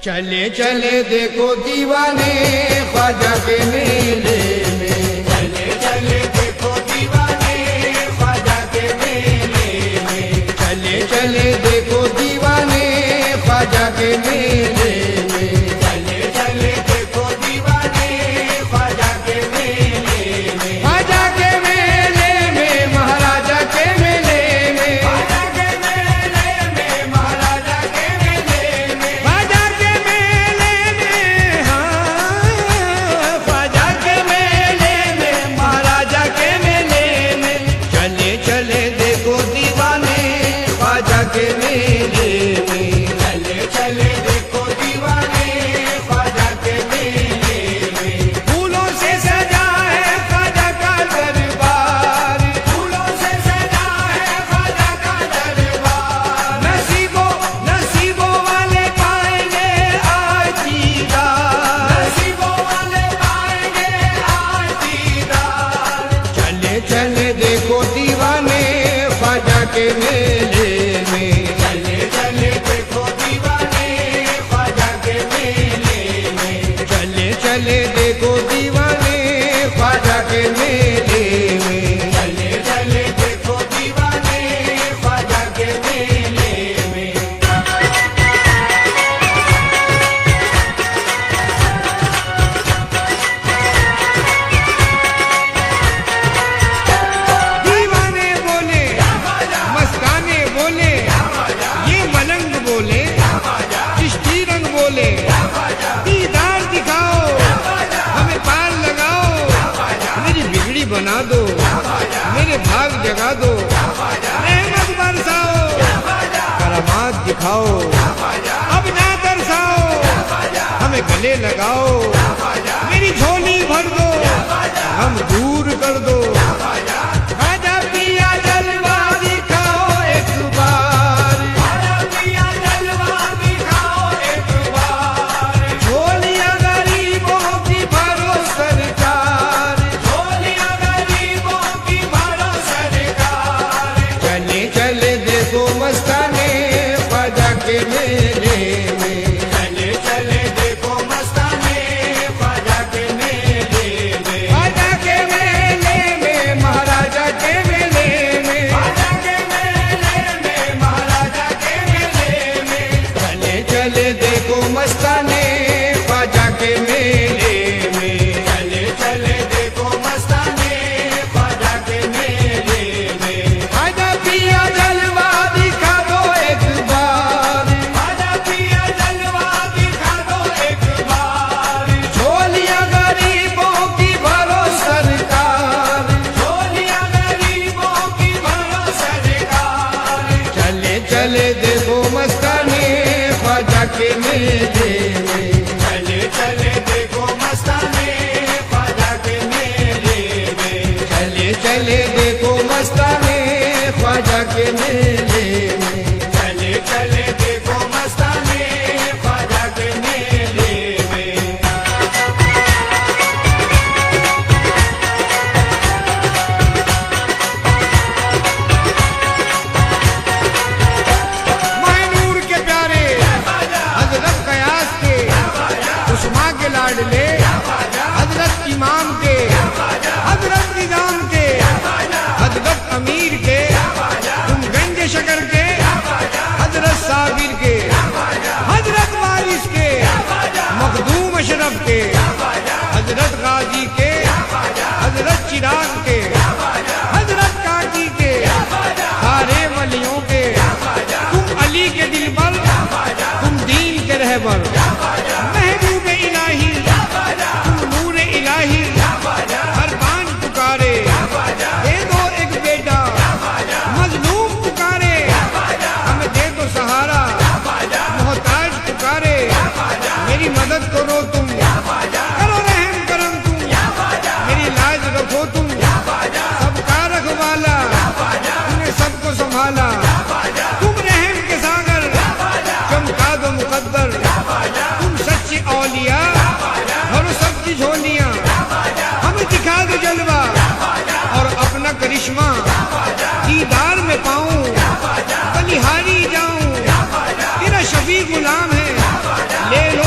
चले चले देखो दीवाने ख्वाजा के मेले में, चले चले देखो दीवाने ख्वाजा के मेले में, चले चले देखो दीवाने ख्वाजा के मेले में, चले चले देखो दीवाने ख्वाजा के मेले में, ख्वाजा के मेले में महाराजा के मेले में, ख्वाजा के मेले में महाराजा के मेले में, ख्वाजा के मेले में, हाँ ख्वाजा के मेले में महाराजा के मेले में, चले चले देखो दीवाने ख्वाजा के मेले में, चले चले देखो दीवाने ख्वाजा के मेले में, फूलों से सजा है ख्वाजा का दरबार, फूलों से सजा है ख्वाजा का दरबार, नसीबों वाले पाएंगे आज दीदार, नसीबों वाले पाएंगे आज दीदार, चले चले देखो दीवाने ख्वाजा के मेले में, चले चले देखो दीवाने ख्वाजा के मेले में, चले चले देखो दीवाने ख्वाजा के मेले में, चले चले देखो दीवाने ख्वाजा के मेले में, दीवाने बोले मस्ताने बोले ये मलंग बोले चिश्ती रंग बोले दीदार दिखाओ हमें पार लगाओ मेरी बिगड़ी बना दो मेरे भाग जगा दो रहमत बरसाओ करामात दिखाओ अब ना तरसाओ हमें गले लगाओ मेरी झोली भर दो हम दूर कर दो ख्वाजा पिया जलवा दिखाओ एक बार, ख्वाजा पिया जलवा दिखाओ एक बार, झोलियां गरीबों की भरो सरकार, झोलियां गरीबों की भरो सरकार, चले चले देखो मस्ताने ख्वाजा के मेले में, चले चले देखो मस्ताने ख्वाजा के मेले में, ख्वाजा के मेले में महाराजा के मेले में, ख्वाजा के मेले में महाराजा के मेले में, चले चले देखो मस्ताने ख्वाजा के मेले में, चले चले देखो मस्ताने ख्वाजा के मेले में, ख्वाजा पिया जलवा दिखा दो एक बार, ख्वाजा पिया जलवा दिखा दो एक बार, झोलियां गरीबों की भरो सरकार, झोलियां गरीबों की भरो सरकार, चले चले देखो मस्ताने ख्वाजा के मेले में, चले चले देखो मस्ताने ख्वाजा के मेले में, चले चले देखो मस्ताने ख्वाजा के मेले में, चले चले देखो मस्ताने ख्वाजा के मेले में, मायनूर के प्यारे हजरत कयास के उस्मा के लाडले हजरत इमाम के हजरत निजाम के हजरत अमीर के तुम गंज शकर के हजरत साबिर के हजरत वारिस के मखदूम अशरफ के हजरत गाजी के हजरत चिराग के हजरत काकी के सारे वलियों के तुम अली के दिल पर तुम दीन के रहबर महबूब इलाही तुम नूर इलाही हर बान पुकारे दे दो एक बेटा मजलूम पुकारे हमें दे दो सहारा मोहताज पुकारे मेरी मदद करो तुम करो रहम करम तुम मेरी लाज रखो तुम सबका रखवाला तुमने सबको संभाला तुम रहम के सागर चमका दो मुकद्दर तुम सच्चे औलिया भरो सबकी झोलियां हमें दिखा दो जलवा और अपना करिश्मा दीदार में पाऊं बलिहारी जाऊं तेरा शफी गुलाम है ले लो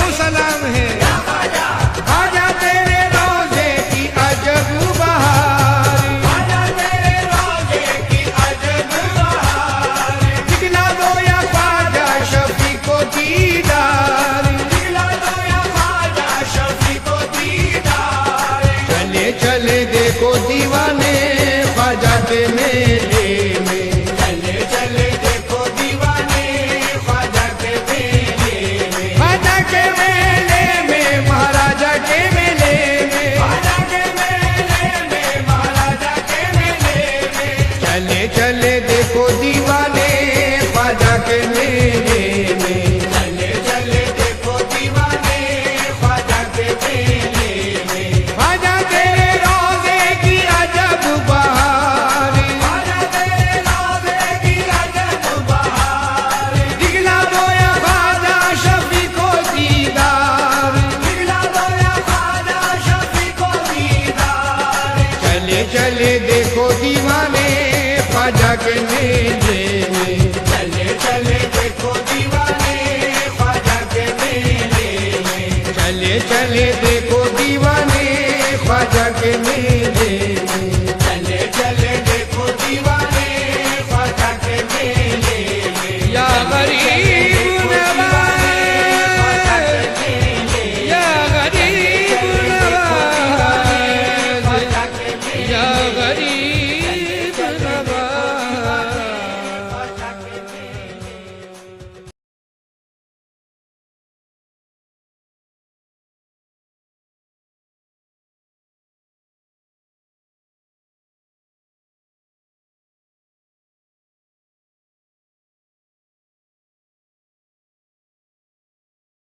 देखो दीवाने ख्वाजा के मेले में। चले चले देखो दीवाने ख्वाजा के मेले